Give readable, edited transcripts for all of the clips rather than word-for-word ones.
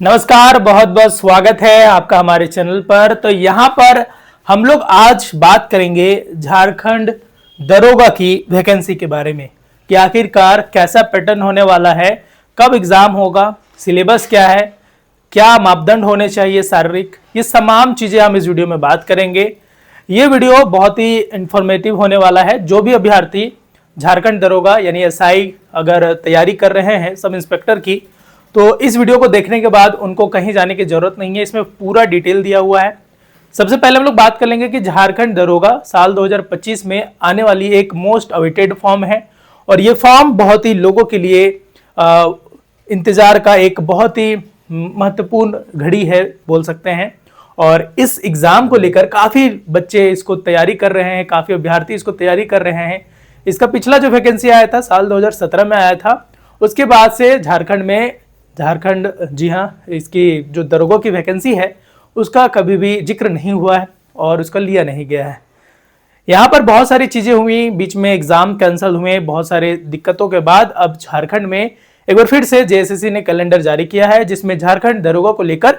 नमस्कार, बहुत बहुत स्वागत है आपका हमारे चैनल पर। तो यहाँ पर हम लोग आज बात करेंगे झारखंड दरोगा की वैकेंसी के बारे में कि आखिरकार कैसा पैटर्न होने वाला है, कब एग्जाम होगा, सिलेबस क्या है, क्या मापदंड होने चाहिए शारीरिक, ये तमाम चीजें हम इस वीडियो में बात करेंगे। ये वीडियो बहुत ही इंफॉर्मेटिव होने वाला है। जो भी अभ्यर्थी झारखंड दरोगा यानी एसआई अगर तैयारी कर रहे हैं सब इंस्पेक्टर की, तो इस वीडियो को देखने के बाद उनको कहीं जाने की जरूरत नहीं है। इसमें पूरा डिटेल दिया हुआ है। सबसे पहले हम लोग बात कर लेंगे कि झारखंड दरोगा साल 2025 में आने वाली एक मोस्ट अवेटेड फॉर्म है और ये फॉर्म बहुत ही लोगों के लिए इंतजार का एक बहुत ही महत्वपूर्ण घड़ी है बोल सकते हैं। और इस एग्जाम को लेकर काफी बच्चे इसको तैयारी कर रहे हैं, काफी अभ्यर्थी इसको तैयारी कर रहे हैं। इसका पिछला जो वैकेंसी आया था साल 2017 में आया था, उसके बाद से झारखंड जी हाँ, इसकी जो दरोगों की वैकेंसी है उसका कभी भी जिक्र नहीं हुआ है और उसका लिया नहीं गया है। यहाँ पर बहुत सारी चीजें हुई, बीच में एग्जाम कैंसिल हुए, बहुत सारे दिक्कतों के बाद अब झारखंड में एक बार फिर से जेएसएससी ने कैलेंडर जारी किया है जिसमें झारखंड दरोगा को लेकर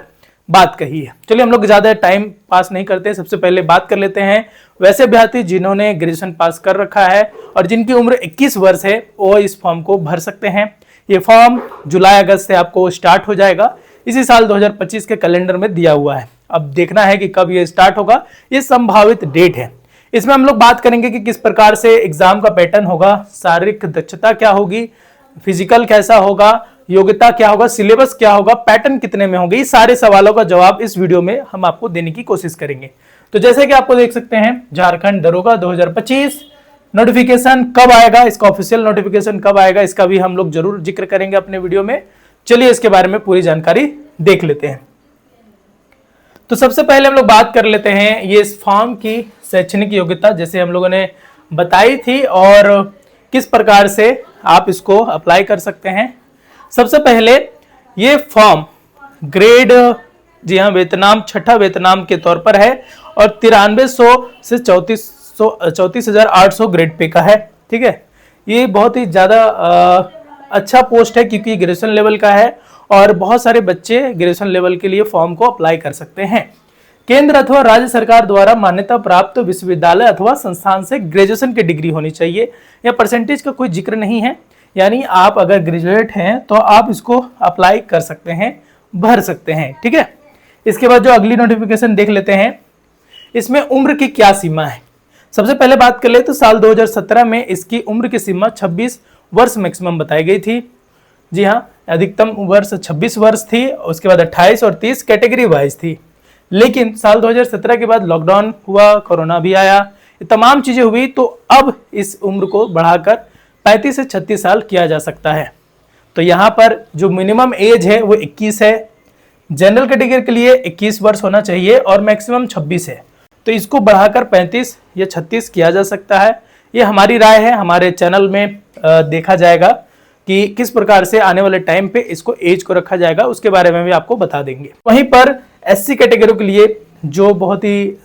बात कही है। चलिए हम लोग ज्यादा टाइम पास नहीं करते, सबसे पहले बात कर लेते हैं वैसे अभ्यर्थी जिन्होंने ग्रेजुएशन पास कर रखा है और जिनकी उम्र 21 वर्ष है वो इस फॉर्म को भर सकते हैं। ये फॉर्म जुलाई अगस्त से आपको स्टार्ट हो जाएगा, इसी साल 2025 के कैलेंडर में दिया हुआ है। अब देखना है कि कब ये स्टार्ट होगा, ये संभावित डेट है। इसमें हम लोग बात करेंगे कि किस प्रकार से एग्जाम का पैटर्न होगा, शारीरिक दक्षता क्या होगी, फिजिकल कैसा होगा, योग्यता क्या होगा, सिलेबस क्या होगा, पैटर्न कितने में होंगे। ये सारे सवालों का जवाब इस वीडियो में हम आपको देने की कोशिश करेंगे। तो जैसे कि आपको देख सकते हैं झारखंड दरोगा 2025 नोटिफिकेशन कब आएगा, इसका ऑफिशियल नोटिफिकेशन कब आएगा, इसका भी हम लोग जरूर जिक्र करेंगे अपने वीडियो में। चलिए इसके बारे में पूरी जानकारी देख लेते हैं। तो सबसे पहले हम लोग बात कर लेते हैं ये इस फॉर्म की शैक्षणिक योग्यता, जैसे हम लोगों ने बताई थी और किस प्रकार से आप इसको अप्लाई कर सकते हैं। सबसे पहले ये फॉर्म ग्रेड जी हाँ वेतनाम छठा वेतनाम के तौर पर है और 9300 से 34,800 ग्रेड पे का है। ठीक है, ये बहुत ही ज्यादा अच्छा पोस्ट है क्योंकि ग्रेजुएशन लेवल का है और बहुत सारे बच्चे ग्रेजुएशन लेवल के लिए फॉर्म को अप्लाई कर सकते हैं। केंद्र अथवा राज्य सरकार द्वारा मान्यता प्राप्त विश्वविद्यालय अथवा संस्थान से ग्रेजुएशन की डिग्री होनी चाहिए। या परसेंटेज का कोई जिक्र नहीं है, यानी आप अगर ग्रेजुएट हैं तो आप इसको अप्लाई कर सकते हैं, भर सकते हैं। ठीक है, इसके बाद जो अगली नोटिफिकेशन देख लेते हैं, इसमें उम्र की क्या सीमा है। सबसे पहले बात कर ले तो साल 2017 में इसकी उम्र की सीमा 26 वर्ष मैक्सिमम बताई गई थी। जी हाँ, अधिकतम वर्ष 26 वर्ष थी, उसके बाद 28 और 30 कैटेगरी वाइज थी। लेकिन साल 2017 के बाद लॉकडाउन हुआ, कोरोना भी आया, ये तमाम चीजें हुई, तो अब इस उम्र को बढ़ाकर 35 से 36 साल किया जा सकता है। तो यहाँ पर जो मिनिमम एज है वो 21 है, जनरल कैटेगरी के लिए 21 वर्ष होना चाहिए और मैक्सिमम 26 है, तो इसको बढ़ाकर 35 या 36 किया जा सकता है। ये हमारी राय है, हमारे चैनल में देखा जाएगा कि किस प्रकार से आने वाले टाइम पे इसको एज को रखा जाएगा, उसके बारे में भी आपको बता देंगे। वहीं पर एससी कैटेगरी के लिए जो बहुत ही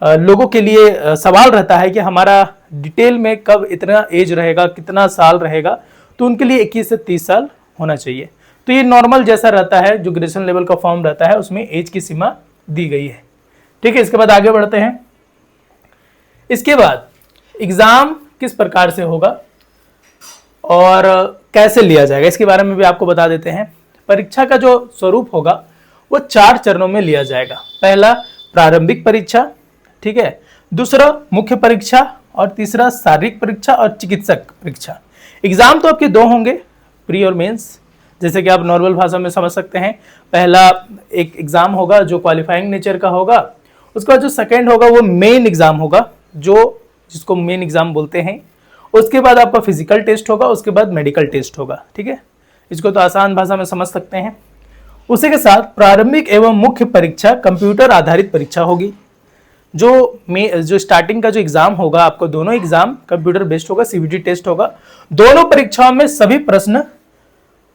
लोगों के लिए सवाल रहता है कि हमारा डिटेल में कब इतना एज रहेगा, कितना साल रहेगा, तो उनके लिए 21 से 30 साल होना चाहिए। तो ये नॉर्मल जैसा रहता है, जो ग्रेजुएशन लेवल का फॉर्म रहता है उसमें एज की सीमा दी गई है। ठीक है, इसके बाद आगे बढ़ते हैं। इसके बाद एग्जाम किस प्रकार से होगा और कैसे लिया जाएगा, इसके बारे में भी आपको बता देते हैं। परीक्षा का जो स्वरूप होगा वो 4 चरणों में लिया जाएगा। पहला प्रारंभिक परीक्षा, ठीक है, दूसरा मुख्य परीक्षा और तीसरा शारीरिक परीक्षा और चिकित्सक परीक्षा। एग्जाम तो आपके 2 होंगे, प्री और मेंस, जैसे कि आप नॉर्मल भाषा में समझ सकते हैं। पहला एक एग्जाम होगा जो क्वालिफाइंग नेचर का होगा, उसके बाद जो सेकंड होगा वो मेन एग्जाम होगा, जो जिसको मेन एग्जाम बोलते हैं। उसके बाद आपका फिजिकल टेस्ट होगा, उसके बाद मेडिकल टेस्ट होगा। ठीक है, इसको तो आसान भाषा में समझ सकते हैं। उसी के साथ प्रारंभिक एवं मुख्य परीक्षा कंप्यूटर आधारित परीक्षा होगी। जो स्टार्टिंग का जो एग्जाम होगा, आपको दोनों एग्जाम कंप्यूटर बेस्ड होगा, सीबीटी टेस्ट होगा। दोनों परीक्षाओं में सभी प्रश्न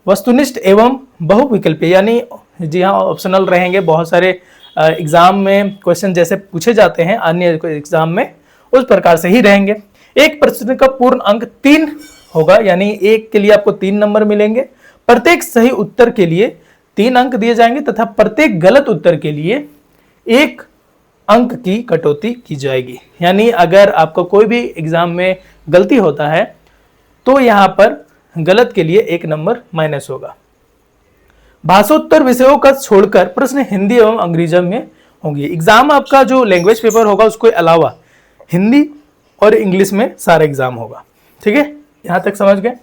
वस्तुनिष्ठ एवं बहुविकल्पीय, यानी जी हाँ ऑप्शनल रहेंगे। बहुत सारे एग्जाम में क्वेश्चन जैसे पूछे जाते हैं अन्य एग्जाम में, उस प्रकार से ही रहेंगे। एक प्रश्न का पूर्ण अंक 3 होगा, यानी एक के लिए आपको 3 नंबर मिलेंगे। प्रत्येक सही उत्तर के लिए 3 अंक दिए जाएंगे तथा प्रत्येक गलत उत्तर के लिए 1 अंक की कटौती की जाएगी। यानी अगर आपका कोई भी एग्जाम में गलती होता है तो यहां पर गलत के लिए 1 नंबर माइनस होगा। भाषोत्तर विषयों का छोड़कर प्रश्न हिंदी एवं अंग्रेजी में होंगे। एग्जाम आपका जो लैंग्वेज पेपर होगा उसके अलावा हिंदी और इंग्लिश में सारा एग्जाम होगा। ठीक है, यहां तक समझ गए।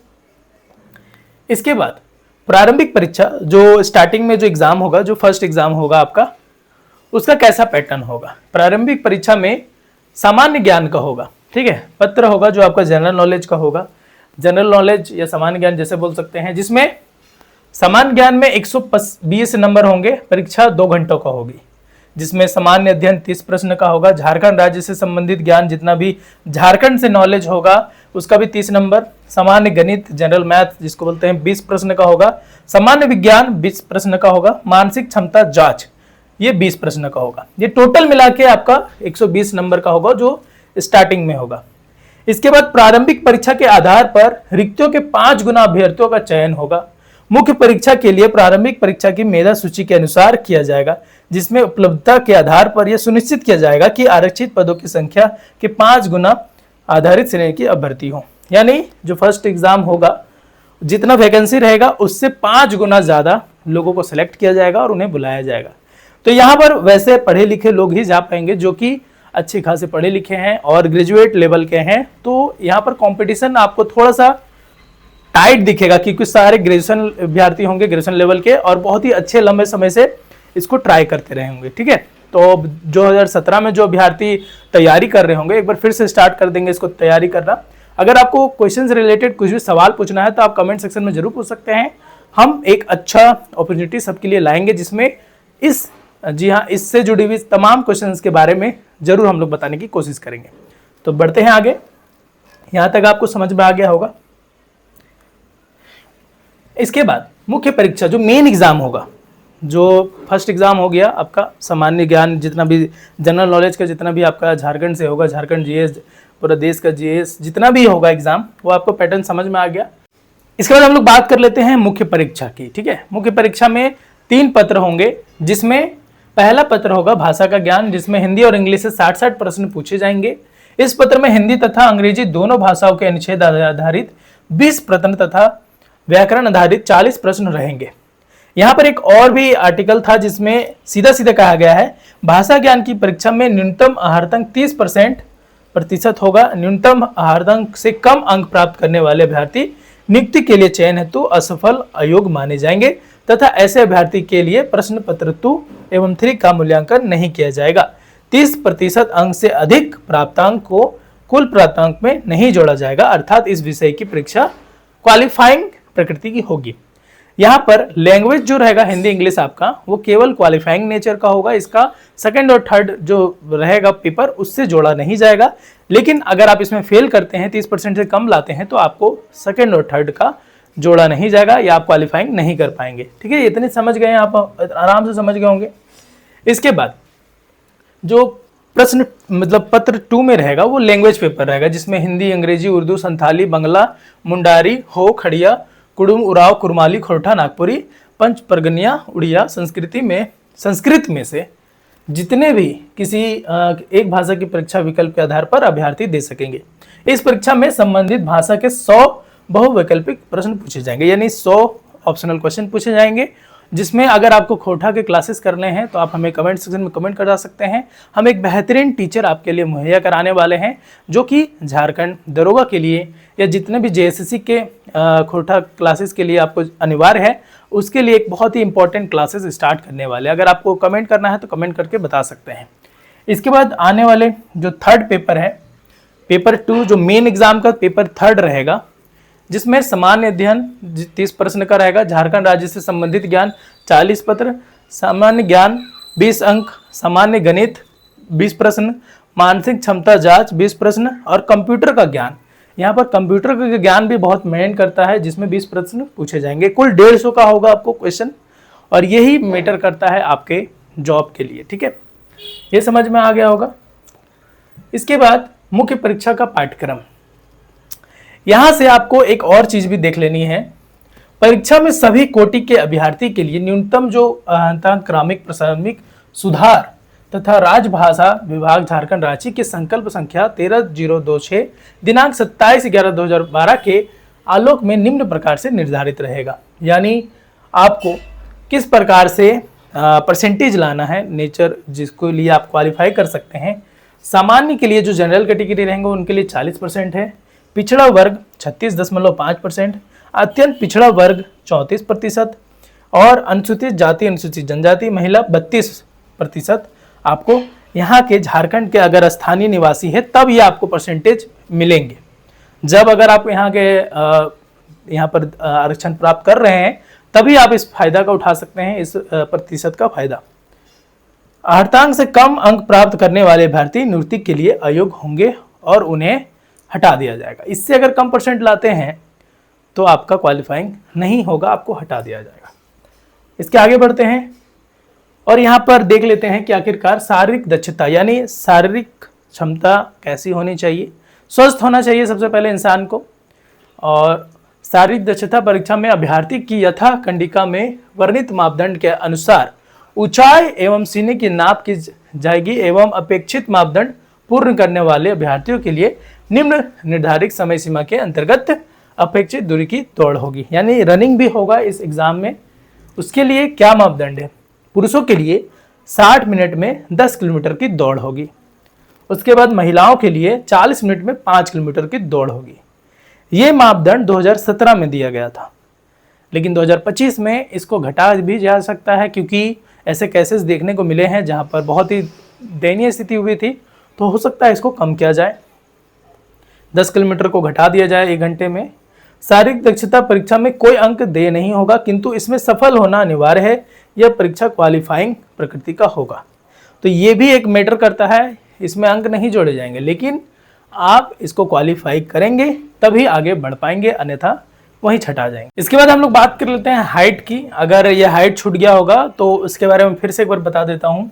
इसके बाद प्रारंभिक परीक्षा जो स्टार्टिंग में जो एग्जाम होगा, जो फर्स्ट एग्जाम होगा आपका, उसका कैसा पैटर्न होगा। प्रारंभिक परीक्षा में सामान्य ज्ञान का होगा। ठीक है, पत्र होगा जो आपका जनरल नॉलेज का होगा, जनरल नॉलेज या सामान्य ज्ञान जैसे बोल सकते हैं, जिसमें सामान्य ज्ञान में 120 नंबर होंगे। परीक्षा 2 घंटों का होगी, जिसमें सामान्य अध्ययन 30 प्रश्न का होगा। झारखंड राज्य से संबंधित ज्ञान जितना भी झारखंड से नॉलेज होगा उसका भी 30 नंबर। सामान्य गणित जनरल मैथ जिसको बोलते हैं 20 प्रश्न का होगा। सामान्य विज्ञान 20 प्रश्न का होगा। मानसिक क्षमता जांच ये 20 प्रश्न का होगा। ये टोटल मिला के आपका 120 नंबर का होगा जो स्टार्टिंग में होगा। इसके बाद प्रारंभिक परीक्षा के आधार पर रिक्तियों के 5 गुना अभ्यर्थियों का चयन होगा। मुख्य परीक्षा के लिए प्रारंभिक परीक्षा की मेधा सूची के अनुसार किया जाएगा, जिसमें उपलब्धता के आधार पर यह सुनिश्चित किया जाएगा कि आरक्षित पदों की संख्या के 5 गुना आधारित श्रेणी की अभ्यर्थी हो। यानी जो फर्स्ट एग्जाम होगा, जितना वैकेंसी रहेगा उससे 5 गुना ज्यादा लोगों को सिलेक्ट किया जाएगा और उन्हें बुलाया जाएगा। तो यहाँ पर वैसे पढ़े लिखे लोग ही जा पाएंगे जो कि अच्छे खासे पढ़े लिखे हैं और ग्रेजुएट लेवल के हैं। तो यहाँ पर कंपटीशन आपको थोड़ा सा टाइट दिखेगा क्योंकि सारे ग्रेजुएशन अभ्यर्थी होंगे, ग्रेजुएशन लेवल के, और बहुत ही अच्छे लंबे समय से इसको ट्राई करते रहे होंगे। ठीक है, तो 2017 में जो अभ्यर्थी तैयारी कर रहे होंगे एक बार फिर से स्टार्ट कर देंगे इसको तैयारी करना। अगर आपको क्वेश्चन रिलेटेड कुछ भी सवाल पूछना है तो आप कमेंट सेक्शन में जरूर पूछ सकते हैं। हम एक अच्छा अपॉर्चुनिटी सबके लिए लाएंगे जिसमें इससे जुड़ी हुई तमाम क्वेश्चंस के बारे में जरूर हम लोग बताने की कोशिश करेंगे। तो बढ़ते हैं आगे। यहां तक आपको समझ में आ गया होगा। इसके बाद मुख्य परीक्षा जो मेन एग्जाम होगा, जो फर्स्ट एग्जाम हो गया आपका सामान्य ज्ञान, जितना भी जनरल नॉलेज का जितना भी आपका झारखंड से होगा, झारखंड जीएस, पूरा देश का जीएस जितना भी होगा एग्जाम, वो आपको पैटर्न समझ में आ गया। इसके बाद हम लोग बात कर लेते हैं मुख्य परीक्षा की। ठीक है, मुख्य परीक्षा में 3 पत्र होंगे, जिसमें पहला पत्र होगा भाषा का ज्ञान, जिसमें हिंदी और इंग्लिश से 60 प्रश्न पूछे जाएंगे। इस पत्र में हिंदी तथा अंग्रेजी दोनों भाषाओं के अनुच्छेद आधारित 20 प्रश्न तथा व्याकरण आधारित 40 प्रश्न रहेंगे। यहाँ पर एक और भी आर्टिकल था जिसमें सीधा सीधा कहा गया है भाषा ज्ञान की परीक्षा में न्यूनतम आहारतंक 30% होगा। न्यूनतम आहारतंक से कम अंक प्राप्त करने वाले अभ्यर्थी नियुक्ति के लिए चयन हेतु असफल अयोग्य माने जाएंगे तथा ऐसे अभ्यर्थी के लिए प्रश्न पत्र 2 एवं 3 का मूल्यांकन नहीं किया जाएगा। 30% अंक से अधिक प्राप्तांक को कुल प्राप्तांक में नहीं जोड़ा जाएगा, अर्थात इस विषय की परीक्षा क्वालिफाइंग प्रकृति की होगी। यहाँ पर लैंग्वेज जो रहेगा हिंदी इंग्लिश आपका, वो केवल क्वालिफाइंग नेचर का होगा। इसका सेकंड और थर्ड जो रहेगा पेपर उससे जोड़ा नहीं जाएगा। लेकिन अगर आप इसमें फेल करते हैं, 30% से कम लाते हैं, तो आपको सेकंड और थर्ड का जोड़ा नहीं जाएगा या आप क्वालिफाइंग नहीं कर पाएंगे। ठीक है, इतने समझ गए, आप आराम से समझ गए होंगे। इसके बाद जो प्रश्न मतलब पत्र 2 में रहेगा वो लैंग्वेज पेपर रहेगा, जिसमें हिंदी, अंग्रेजी, उर्दू, संथाली, बंगला, मुंडारी, हो, खड़िया, कुडुम, उराव, कुरमाली, खोरठा, नागपुरी, पंच परगनिया, उड़िया, संस्कृत में से जितने भी किसी एक भाषा की परीक्षा विकल्प के आधार पर अभ्यर्थी दे सकेंगे। इस परीक्षा में संबंधित भाषा के 100 बहुवैकल्पिक प्रश्न पूछे जाएंगे, यानी 100 ऑप्शनल क्वेश्चन पूछे जाएंगे, जिसमें अगर आपको खोटा के क्लासेस करने हैं तो आप हमें कमेंट सेक्शन में कमेंट करा सकते हैं। हम एक बेहतरीन टीचर आपके लिए मुहैया कराने वाले हैं, जो कि झारखंड दरोगा के लिए या जितने भी जेएसएससी के खोटा क्लासेस के लिए आपको अनिवार्य है, उसके लिए एक बहुत ही इंपॉर्टेंट क्लासेस स्टार्ट करने वाले हैं। अगर आपको कमेंट करना है तो कमेंट करके बता सकते हैं। इसके बाद आने वाले जो थर्ड पेपर है, पेपर 2 जो मेन एग्जाम का पेपर 3 रहेगा, जिसमें सामान्य अध्ययन 30 प्रश्न का रहेगा, झारखंड राज्य से संबंधित ज्ञान 40 पत्र, सामान्य ज्ञान 20 अंक, सामान्य गणित 20 प्रश्न, मानसिक क्षमता जांच 20 प्रश्न और कंप्यूटर का ज्ञान। यहाँ पर कंप्यूटर का ज्ञान भी बहुत मेहनत करता है, जिसमें 20 प्रश्न पूछे जाएंगे। कुल 150 का होगा आपको क्वेश्चन, और यही मैटर करता है आपके जॉब के लिए। ठीक है, ये समझ में आ गया होगा। इसके बाद मुख्य परीक्षा का पाठ्यक्रम, यहां से आपको एक और चीज भी देख लेनी है। परीक्षा में सभी कोटि के अभ्यर्थी के लिए न्यूनतम जो क्रमिक प्राथमिक सुधार तथा राजभाषा विभाग झारखंड रांची के संकल्प संख्या 13026 दिनांक 27/11/2012 के आलोक में निम्न प्रकार से निर्धारित रहेगा। यानी आपको किस प्रकार से परसेंटेज लाना है नेचर जिसको लिए आप क्वालिफाई कर सकते हैं। सामान्य के लिए जो जनरल कैटेगरी रहेंगे उनके लिए 40% है, पिछड़ा वर्ग 36.5%, अत्यंत पिछड़ा वर्ग 34% और अनुसूचित जाति अनुसूचित जनजाति महिला 32% आपको यहाँ के झारखंड के अगर स्थानीय निवासी है तब ये आपको परसेंटेज मिलेंगे। जब अगर आप यहाँ पर आरक्षण प्राप्त कर रहे हैं तभी आप इस फायदा का उठा सकते हैं, इस प्रतिशत का फायदा। अर्धांक से कम अंक प्राप्त करने वाले अभ्यर्थी नियुक्ति के लिए अयोग्य होंगे और उन्हें हटा दिया जाएगा। इससे अगर कम परसेंट लाते हैं तो आपका क्वालिफाइंग नहीं होगा, आपको हटा दिया जाएगा। इसके आगे बढ़ते हैं और यहाँ पर देख लेते हैं कि आखिरकार शारीरिक दक्षता यानी शारीरिक क्षमता कैसी होनी चाहिए। स्वस्थ होना चाहिए सबसे पहले इंसान को। और शारीरिक दक्षता परीक्षा में अभ्यर्थी की यथा कंडिका में वर्णित मापदंड के अनुसार ऊंचाई एवं सीने की नाप की जाएगी एवं अपेक्षित मापदंड पूर्ण करने वाले अभ्यर्थियों के लिए निम्न निर्धारित समय सीमा के अंतर्गत अपेक्षित दूरी की दौड़ होगी। यानी रनिंग भी होगा इस एग्जाम में। उसके लिए क्या मापदंड है? पुरुषों के लिए 60 मिनट में 10 किलोमीटर की दौड़ होगी। उसके बाद महिलाओं के लिए 40 मिनट में 5 किलोमीटर की दौड़ होगी। ये मापदंड 2017 में दिया गया था, लेकिन 2025 में इसको घटा भी जा सकता है क्योंकि ऐसे केसेस देखने को मिले हैं जहां पर बहुत ही दयनीय स्थिति हुई थी, तो हो सकता है इसको कम किया जाए, 10 किलोमीटर को घटा दिया जाए 1 घंटे में। शारीरिक दक्षता परीक्षा में कोई अंक दे नहीं होगा, किंतु इसमें सफल होना अनिवार्य है। यह परीक्षा क्वालिफाइंग प्रकृति का होगा, तो ये भी एक मैटर करता है। इसमें अंक नहीं जोड़े जाएंगे, लेकिन आप इसको क्वालिफाई करेंगे तभी आगे बढ़ पाएंगे, अन्यथा वहीं छटा जाएंगे। इसके बाद हम लोग बात कर लेते हैं हाइट की। अगर यह हाइट छूट गया होगा तो उसके बारे में फिर से एक बार बता देता हूँ।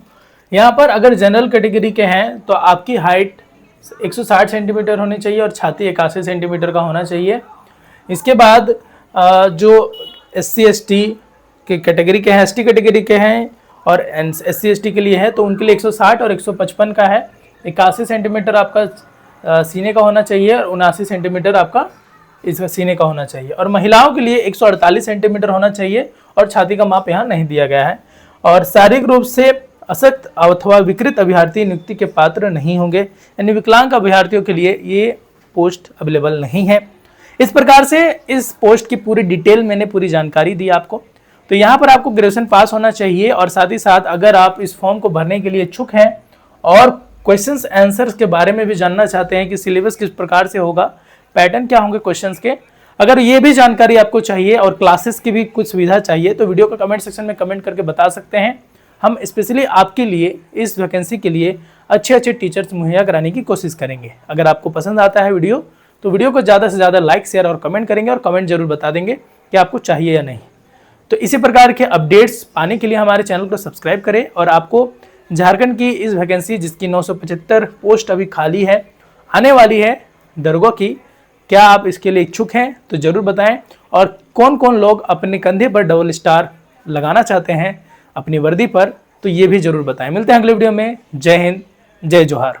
यहाँ पर अगर जनरल कैटेगरी के हैं तो आपकी हाइट 160 सेंटीमीटर होनी चाहिए और छाती 81 सेंटीमीटर का होना चाहिए। इसके बाद जो SC ST के कैटेगरी के हैं, ST कैटेगरी के हैं और SC ST के लिए है तो उनके लिए 160 और 155 का है। 81 सेंटीमीटर आपका सीने का होना चाहिए और 79 सेंटीमीटर आपका इसका सीने का होना चाहिए। और महिलाओं के लिए 148 सेंटीमीटर होना चाहिए और छाती का माप यहाँ नहीं दिया गया है। और शारीरिक रूप से अशक्त अथवा विकृत अभ्यर्थी नियुक्ति के पात्र नहीं होंगे, यानी विकलांग अभ्यर्थियों के लिए ये पोस्ट अवेलेबल नहीं है। इस प्रकार से इस पोस्ट की पूरी डिटेल मैंने पूरी जानकारी दी आपको। तो यहाँ पर आपको ग्रेजुएशन पास होना चाहिए और साथ ही साथ अगर आप इस फॉर्म को भरने के लिए इच्छुक हैं और क्वेश्चंस आंसर्स के बारे में भी जानना चाहते हैं कि सिलेबस किस प्रकार से होगा, पैटर्न क्या होंगे क्वेश्चंस के, अगर ये भी जानकारी आपको चाहिए और क्लासेस की भी कुछ सुविधा चाहिए तो वीडियो को कमेंट सेक्शन में कमेंट करके बता सकते हैं। हम स्पेशली आपके लिए इस वैकेंसी के लिए अच्छे टीचर्स मुहैया कराने की कोशिश करेंगे। अगर आपको पसंद आता है वीडियो तो वीडियो को ज़्यादा से ज़्यादा लाइक शेयर और कमेंट करेंगे और कमेंट जरूर बता देंगे कि आपको चाहिए या नहीं। तो इसी प्रकार के अपडेट्स पाने के लिए हमारे चैनल को सब्सक्राइब करें। और आपको झारखंड की इस वैकेंसी जिसकी 975 पोस्ट अभी खाली है आने वाली है दरोगा की, क्या आप इसके लिए इच्छुक हैं तो ज़रूर बताएं। और कौन कौन लोग अपने कंधे पर डबल स्टार लगाना चाहते हैं अपनी वर्दी पर तो ये भी ज़रूर बताएं। मिलते हैं अगले वीडियो में। जय हिंद, जय जोहार।